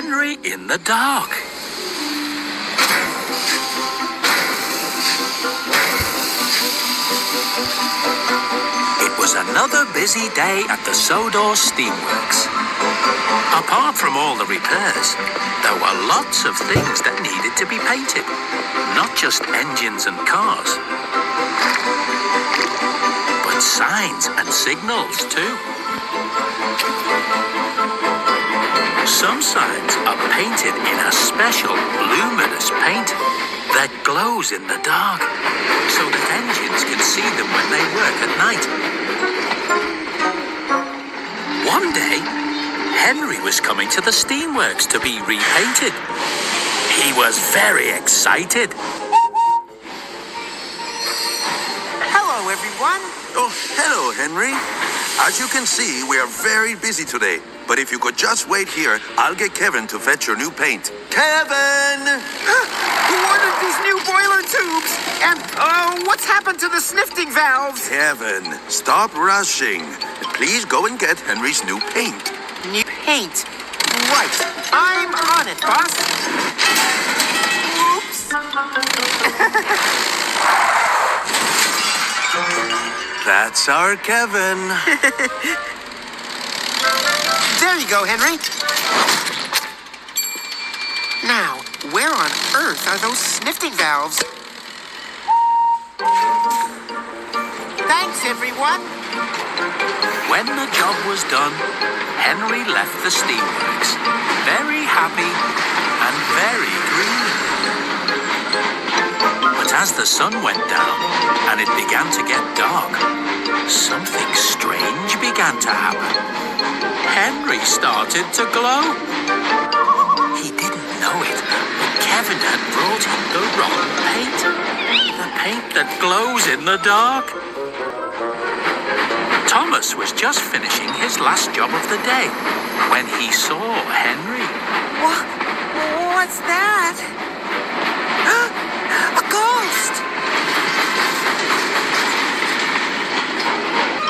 Henry in the dark. It was another busy day at the Sodor Steamworks. Apart from all the repairs, there were lots of things that needed to be painted. Not just engines and cars, but signs and signals too. Some signs are painted in a special luminous paint that glows in the dark, so that engines can see them when they work at night. One day, Henry was coming to the steamworks to be repainted. He was very excited. Hello, everyone. Oh, hello, Henry. As you can see, we are very busy today. But if you could just wait here, I'll get Kevin to fetch your new paint. Kevin! Who ordered these new boiler tubes? And, what's happened to the snifting valves? Kevin, stop rushing. Please go and get Henry's new paint. New paint? Right. I'm on it, boss. Oops. That's our Kevin. There you go, Henry. Now, where on earth are those snifting valves? Thanks, everyone. When the job was done, Henry left the steamworks, very happy and very green. But as the sun went down and it began to get dark, something strange began to happen. Henry started to glow. He didn't know it, but Kevin had brought him the wrong paint. The paint that glows in the dark. Thomas was just finishing his last job of the day when he saw Henry. What's that? A ghost!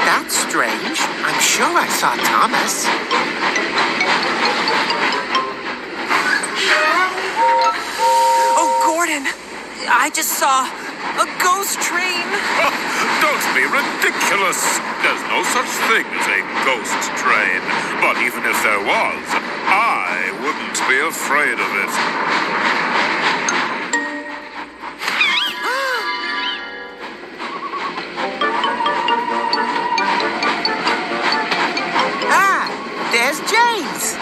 That's strange. I'm sure I saw Thomas. Oh, Gordon, I just saw a ghost train. Oh, don't be ridiculous. There's no such thing as a ghost train. But even if there was, I wouldn't be afraid of it. There's James.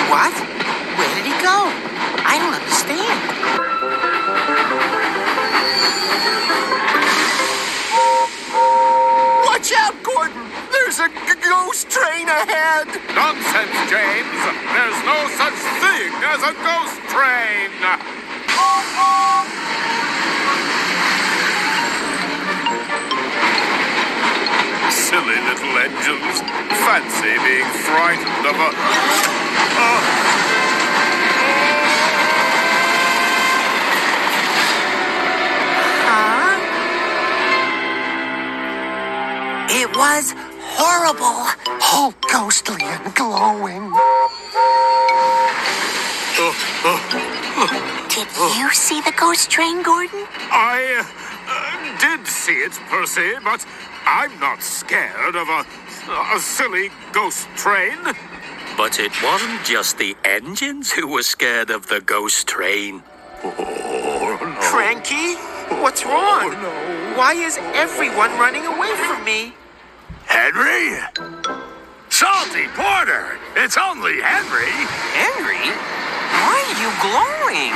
What? Where did he go? I don't understand. Watch out, Gordon! There's a ghost train ahead! Nonsense, James. There's no such thing as a ghost train. Silly little engines. Fancy being frightened of a... It was horrible. All ghostly and glowing. Did you see the ghost train, Gordon? I did see it, Percy, but I'm not scared of a silly ghost train. But it wasn't just the engines who were scared of the ghost train. Oh, no. Cranky? What's wrong? Oh, no. Why is everyone running away from me? Henry? Salty Porter! It's only Henry! Henry? Why are you glowing?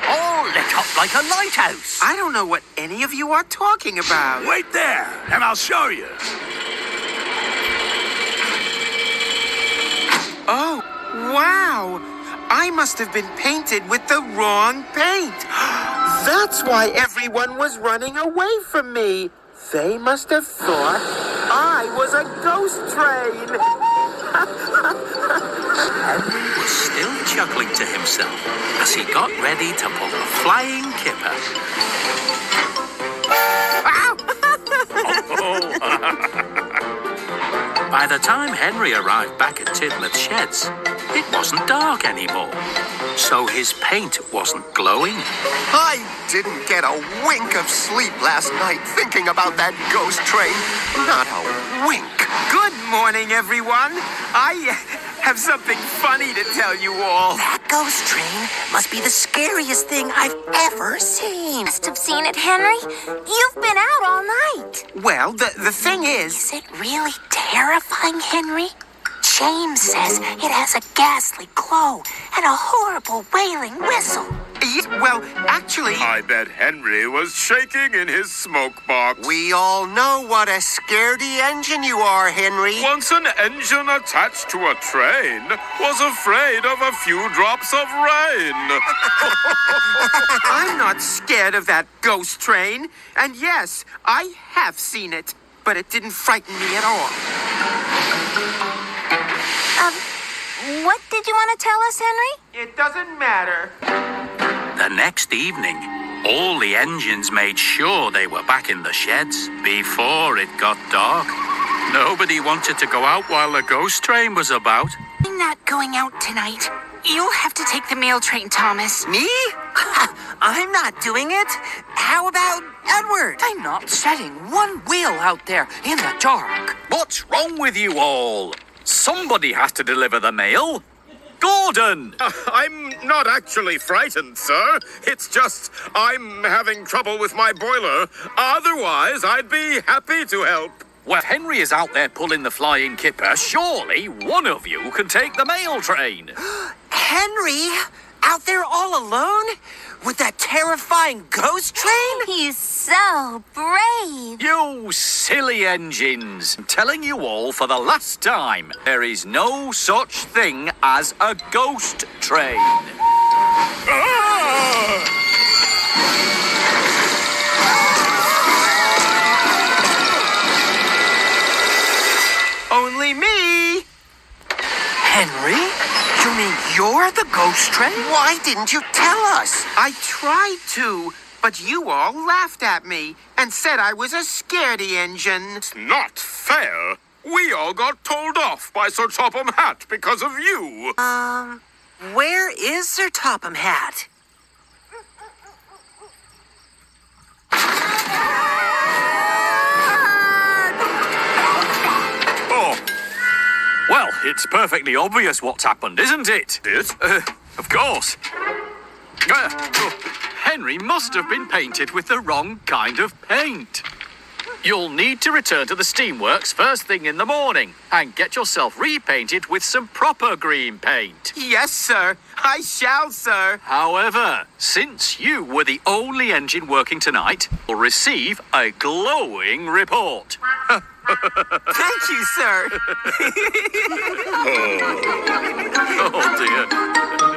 All lit up like a lighthouse. I don't know what any of you are talking about. Wait there, and I'll show you. Oh, wow. I must have been painted with the wrong paint. That's why everyone was running away from me. They must have thought I was a ghost train. Henry was still chuckling to himself as he got ready to pull the flying kipper. By the time Henry arrived back at Tidmouth's sheds, it wasn't dark anymore, so his paint wasn't glowing. I didn't get a wink of sleep last night thinking about that ghost train. Not a wink. Good morning, everyone. I have something funny to tell you all. That ghost train must be the scariest thing I've ever seen. Must have seen it, Henry. You've been out all night. Well, the thing is... Is it really terrifying, Henry? James says it has a ghastly glow and a horrible wailing whistle. Well, actually... I bet Henry was shaking in his smoke box. We all know what a scaredy engine you are, Henry. Once an engine attached to a train was afraid of a few drops of rain. I'm not scared of that ghost train. And yes, I have seen it, but it didn't frighten me at all. What did you want to tell us, Henry? It doesn't matter. The next evening, all the engines made sure they were back in the sheds before it got dark. Nobody wanted to go out while the ghost train was about. I'm not going out tonight. You'll have to take the mail train, Thomas. Me? I'm not doing it. How about Edward? I'm not setting one wheel out there in the dark. What's wrong with you all? Somebody has to deliver the mail. Gordon! I'm not actually frightened, sir. It's just I'm having trouble with my boiler. Otherwise, I'd be happy to help. Well, if Henry is out there pulling the flying kipper, surely one of you can take the mail train. Henry? Out there all alone? With that terrifying ghost train? He's so brave. You silly engines. I'm telling you all for the last time, there is no such thing as a ghost train. Only me. Henry? You mean you're the ghost train? Why didn't you tell us? I tried to, but you all laughed at me and said I was a scaredy engine. Not fair. We all got told off by Sir Topham Hatt because of you. Where is Sir Topham Hatt? Oh. Well, it's perfectly obvious what's happened, isn't it? It? Of course. Henry must have been painted with the wrong kind of paint. You'll need to return to the steamworks first thing in the morning and get yourself repainted with some proper green paint. Yes, sir. I shall, sir. However, since you were the only engine working tonight, you'll receive a glowing report. Thank you, sir. Oh, dear.